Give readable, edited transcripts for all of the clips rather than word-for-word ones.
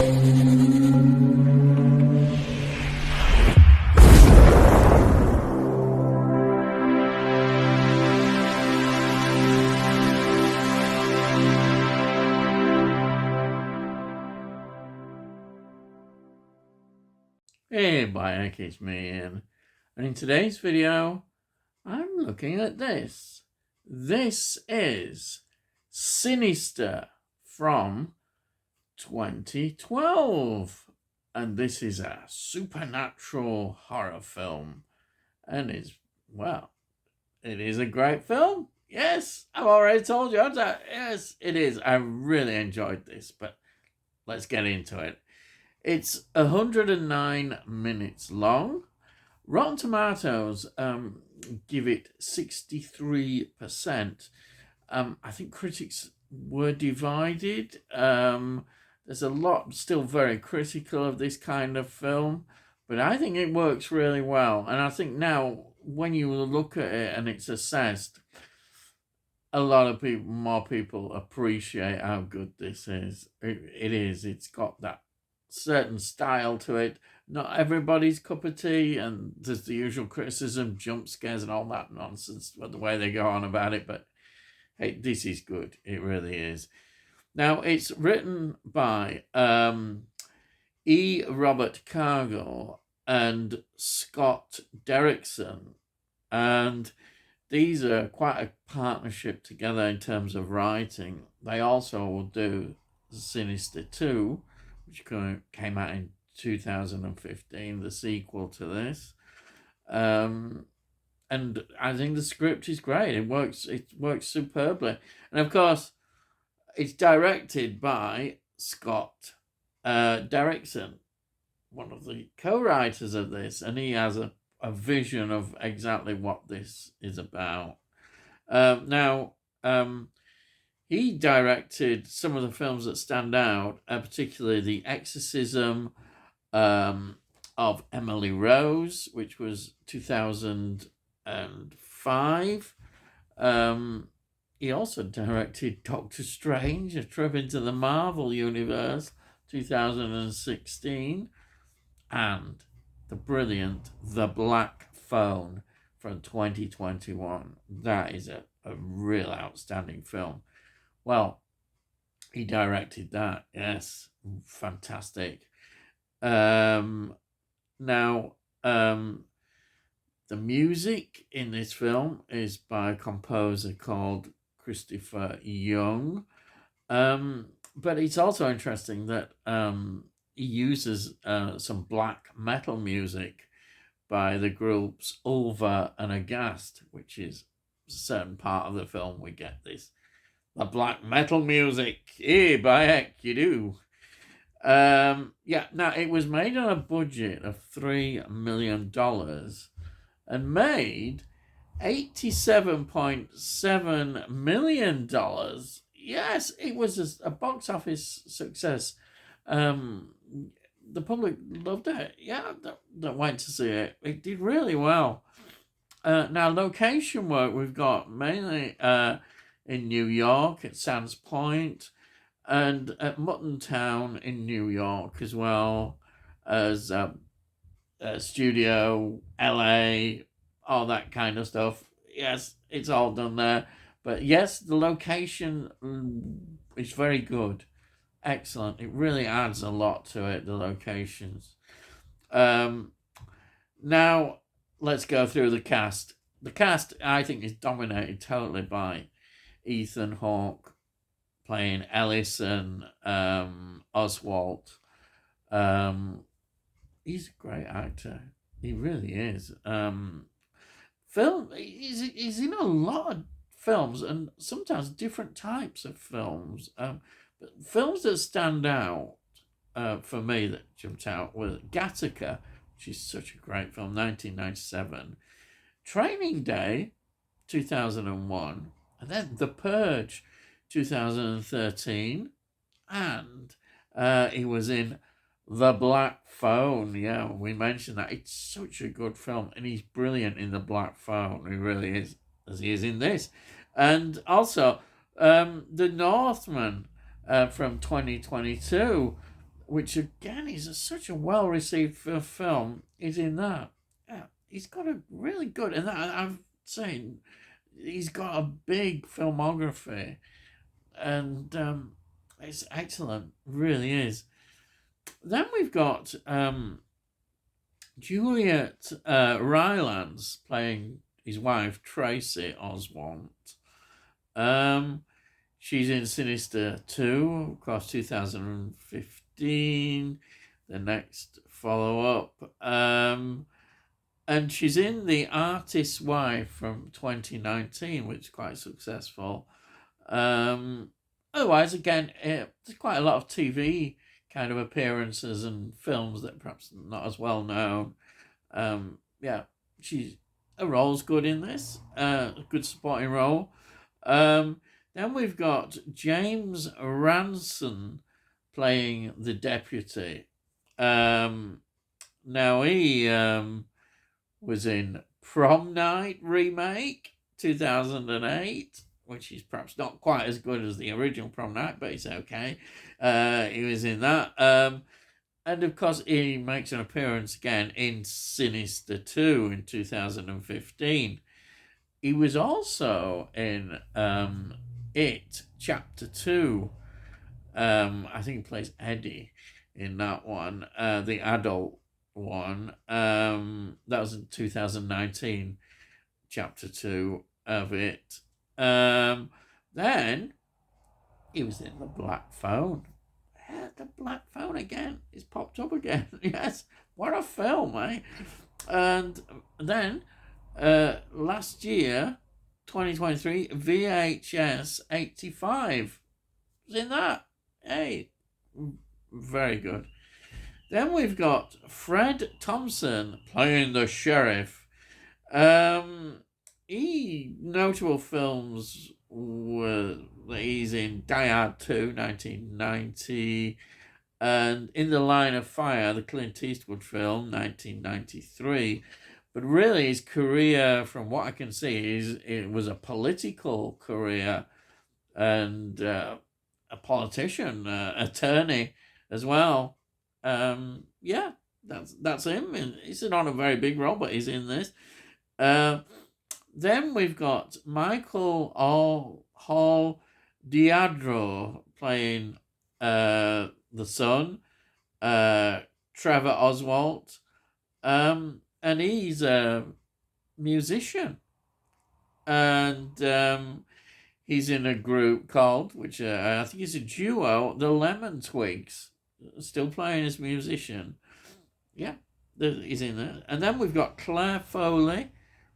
Hey, Bayek, it's me, Ian. And in today's video, I'm looking at this. This is Sinister from 2012. And this is a supernatural horror film. And it is a great film. Yes, I've already told you that. Yes, it is. I really enjoyed this, but let's get into it. It's 109 minutes long. Rotten Tomatoes give it 63%. I think critics were divided. There's a lot still very critical of this kind of film, but I think it works really well. And I think now when you look at it and it's assessed, a lot of more people appreciate how good this is. It is. It's got that certain style to it. Not everybody's cup of tea, and there's the usual criticism, jump scares and all that nonsense, the way they go on about it. But hey, this is good. It really is. Now, it's written by E. Robert Cargill and Scott Derrickson, and these are quite a partnership together in terms of writing. They also will do Sinister 2, which came out in 2015, the sequel to this. And I think the script is great. It works superbly. And of course, it's directed by Scott Derrickson, one of the co-writers of this, and he has a vision of exactly what this is about. He directed some of the films that stand out, particularly The Exorcism of Emily Rose, which was 2005. He also directed Doctor Strange, A Trip into the Marvel Universe, 2016, and the brilliant The Black Phone from 2021. That is a real outstanding film. Well, he directed that. Yes, fantastic. The music in this film is by a composer called Christopher Young. But it's also interesting that he uses some black metal music by the groups Ulva and Aghast, which is a certain part of the film we get this. The black metal music. Hey, by heck, you do. Now it was made on a budget of $3 million and made $87.7 million. Yes, it was a box office success. The public loved it. Yeah, that went to see it. It did really well. Now, location work we've got mainly in New York at Sands Point and at Muttontown in New York, as well as Studio LA, all that kind of stuff. Yes, it's all done there. But yes, the location is very good. Excellent. It really adds a lot to it, the locations. Now, let's go through the cast. The cast, I think, is dominated totally by Ethan Hawke playing Ellison Oswalt. He's a great actor. He really is. He's in a lot of films, and sometimes different types of films. But films that stand out for me that jumped out were Gattaca, which is such a great film, 1997. Training Day, 2001. And then The Purge, 2013. And he was in The Black Phone. Yeah, we mentioned that. It's such a good film. And he's brilliant in The Black Phone. He really is, as he is in this. And also, The Northman from 2022, which again is such a well-received film, is in that. Yeah, he's got a really good, and I'm saying he's got a big filmography, and it's excellent, really is. Then we've got Juliet Rylance playing his wife Tracy Oswalt. She's in Sinister 2, of course, 2015, the next follow-up. And she's in The Artist's Wife from 2019, which is quite successful. Otherwise, again, there's quite a lot of TV kind of appearances and films that perhaps not as well known. Yeah, her role's good in this. A good supporting role. Then we've got James Ranson playing the deputy. Now he was in Prom Night remake 2008, which is perhaps not quite as good as the original Prom Night, but it's okay. He was in that. And of course, he makes an appearance again in Sinister 2 in 2015. He was also in It Chapter 2. I think he plays Eddie in that one, the adult one. That was in 2019, Chapter 2 of It. Then he was in The Black Phone. Yeah, The Black Phone again. It's popped up again. Yes, what a film, eh? And then last year, 2023, VHS 85 was in that. Hey, very good. Then we've got Fred Thompson playing the sheriff. Notable films were that he's in Die Hard 2, 1990, and In the Line of Fire, the Clint Eastwood film, 1993. But really, his career, from what I can see, it was a political career and a politician, attorney as well. Yeah, that's him. He's not a very big role, but he's in this. Then we've got Michael Hall Diadro playing the son, Trevor Oswalt, and he's a musician, and he's in a group called, which I think is a duo, the Lemon Twigs, still playing as musician. Yeah, he's in there. And then we've got Claire Foley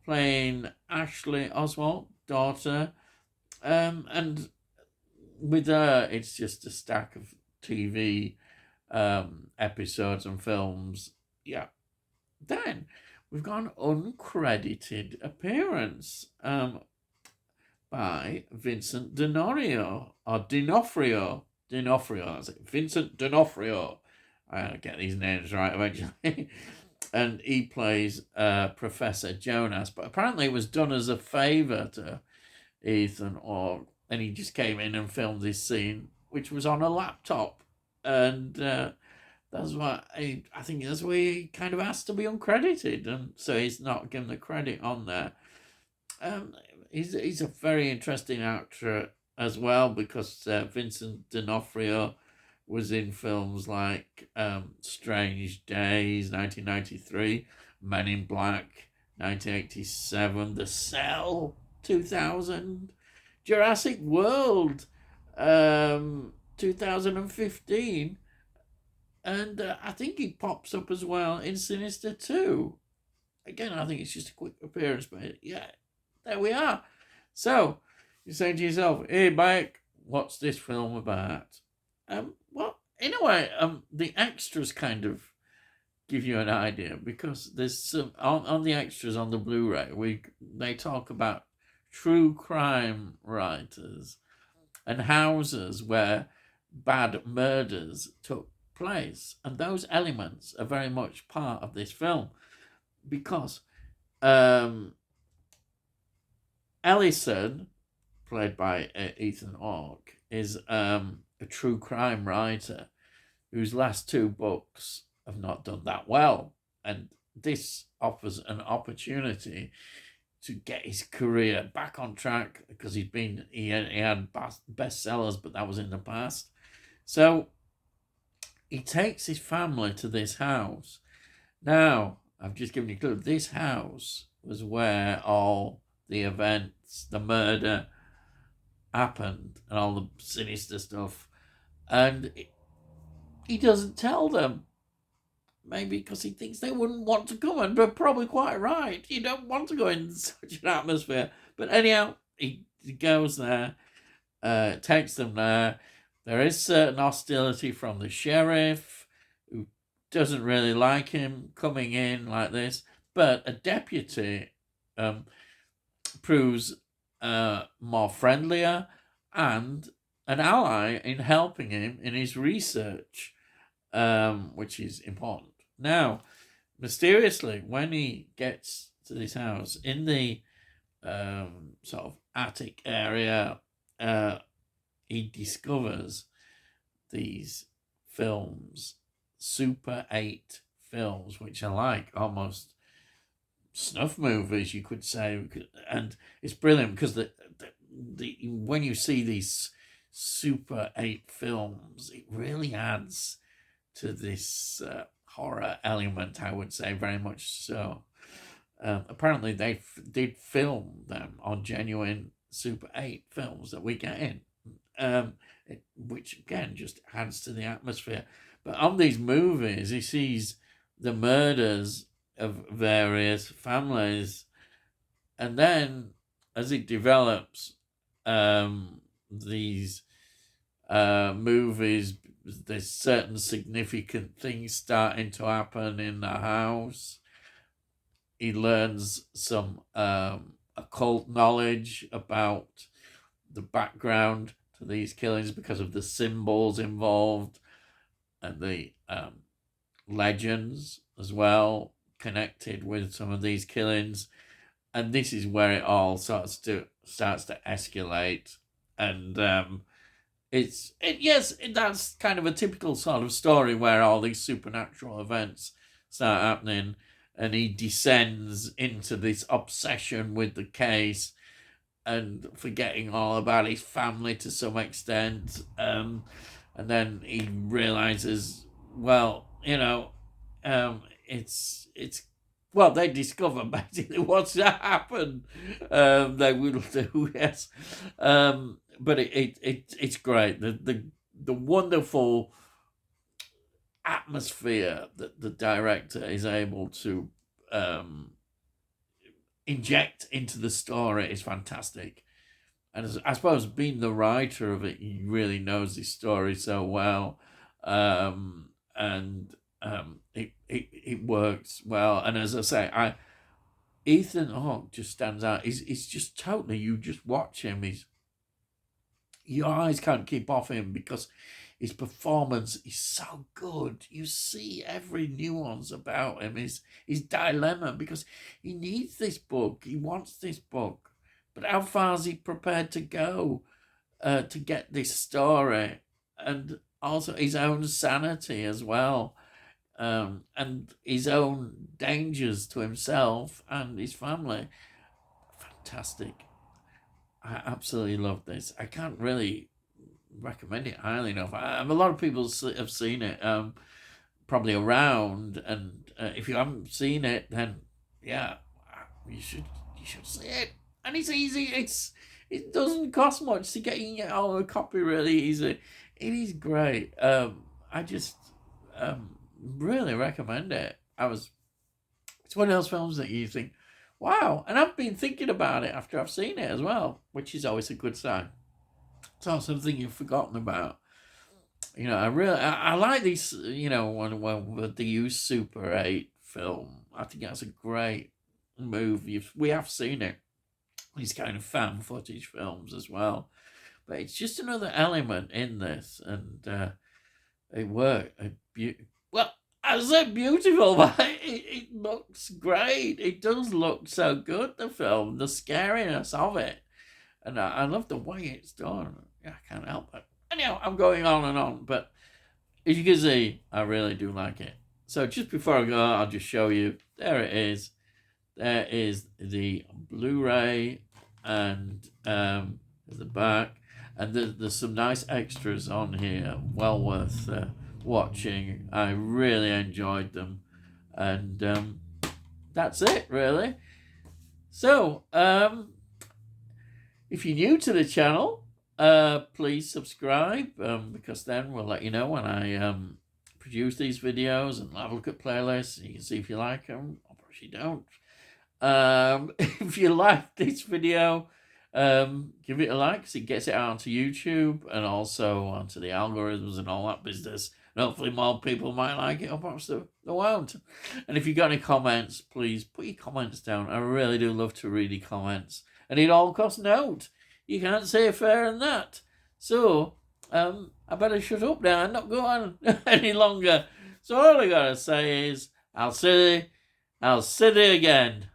playing Ashley Oswalt, daughter, and with her, it's just a stack of TV episodes and films. Yeah. Then we've got an uncredited appearance by Vincent D'Onofrio, or D'Onofrio, that's it, Vincent D'Onofrio. I get these names right eventually. And he plays Professor Jonas, but apparently it was done as a favour to Ethan Hawke, and he just came in and filmed this scene, which was on a laptop, and that's why I think that's why he kind of asked to be uncredited, and so he's not given the credit on there. He's a very interesting actor as well, because Vincent D'Onofrio was in films like Strange Days, 1993, Men in Black, 1987, The Cell, 2000, Jurassic World, 2015, and I think he pops up as well in Sinister 2. Again, I think it's just a quick appearance, but yeah, there we are. So, you're saying to yourself, hey, Mike, what's this film about? Well, in a way, the extras kind of give you an idea, because there's some on the extras on the Blu-ray. They talk about true crime writers and houses where bad murders took place, and those elements are very much part of this film, because Ellison, played by Ethan Hawke, is a true crime writer, whose last two books have not done that well. And this offers an opportunity to get his career back on track, because he had bestsellers, but that was in the past. So he takes his family to this house. Now, I've just given you a clue. This house was where all the events, the murder happened, and all the sinister stuff. And he doesn't tell them. Maybe because he thinks they wouldn't want to come, and they're probably quite right. You don't want to go in such an atmosphere. But anyhow, he goes there, takes them there. There is certain hostility from the sheriff, who doesn't really like him coming in like this. But a deputy proves more friendlier and an ally in helping him in his research, which is important. Now, mysteriously, when he gets to this house in the sort of attic area, he discovers these films, Super 8 films, which are like almost snuff movies, you could say. And it's brilliant because the when you see these Super 8 films, it really adds to this horror element, I would say, very much so. Apparently, they did film them on genuine Super 8 films that we get in, which again just adds to the atmosphere. But on these movies, he sees the murders of various families, and then as it develops, these movies, there's certain significant things starting to happen in the house. He learns some occult knowledge about the background to these killings because of the symbols involved and the legends as well connected with some of these killings. And this is where it all starts to escalate. And that's kind of a typical sort of story where all these supernatural events start happening, and he descends into this obsession with the case and forgetting all about his family to some extent. And then he realizes, well, they discover basically what's happened. They will do, yes. But it's great. The wonderful atmosphere that the director is able to inject into the story is fantastic. And I suppose being the writer of it, he really knows his story so well. It works well. And as I say, Ethan Hawke just stands out. He's just totally, you just watch him. Your eyes can't keep off him because his performance is so good. You see every nuance about him, his dilemma, because he needs this book. He wants this book. But how far is he prepared to go to get this story? And also his own sanity as well. And his own dangers to himself and his family. Fantastic. I absolutely love this. I can't really recommend it highly enough. A lot of people have seen it, probably around, and if you haven't seen it, then yeah, you should see it. And it's easy. It doesn't cost much to get. You can get a copy really easy. It is great. I just really recommend it. It's one of those films that you think, wow, and I've been thinking about it after I've seen it as well, which is always a good sign. It's not something you've forgotten about. I like these, when they use Super 8 film. I think that's a great move. We have seen it. These kind of fan footage films as well. But it's just another element in this, and it worked. Well, I said beautiful, but it looks great. It does look so good, the film, the scariness of it. And I love the way it's done. I can't help it. Anyhow, I'm going on and on, but as you can see, I really do like it. So just before I go, I'll just show you. There it is. There is the Blu-ray, and there's the back, and there's some nice extras on here. Well worth watching. I really enjoyed them, and that's it really. So if you're new to the channel, please subscribe, because then we'll let you know when I produce these videos, and have a look at playlists. You can see if you like them, or if you don't. If you like this video, give it a like, because it gets it out onto YouTube and also onto the algorithms and all that business. And hopefully more people might like it, or perhaps they won't. And if you've got any comments, please put your comments down. I really do love to read your comments. And it all costs note. You can't say fairer than that. So, I better shut up now and not go on any longer. So all I gotta say is, I'll see you again.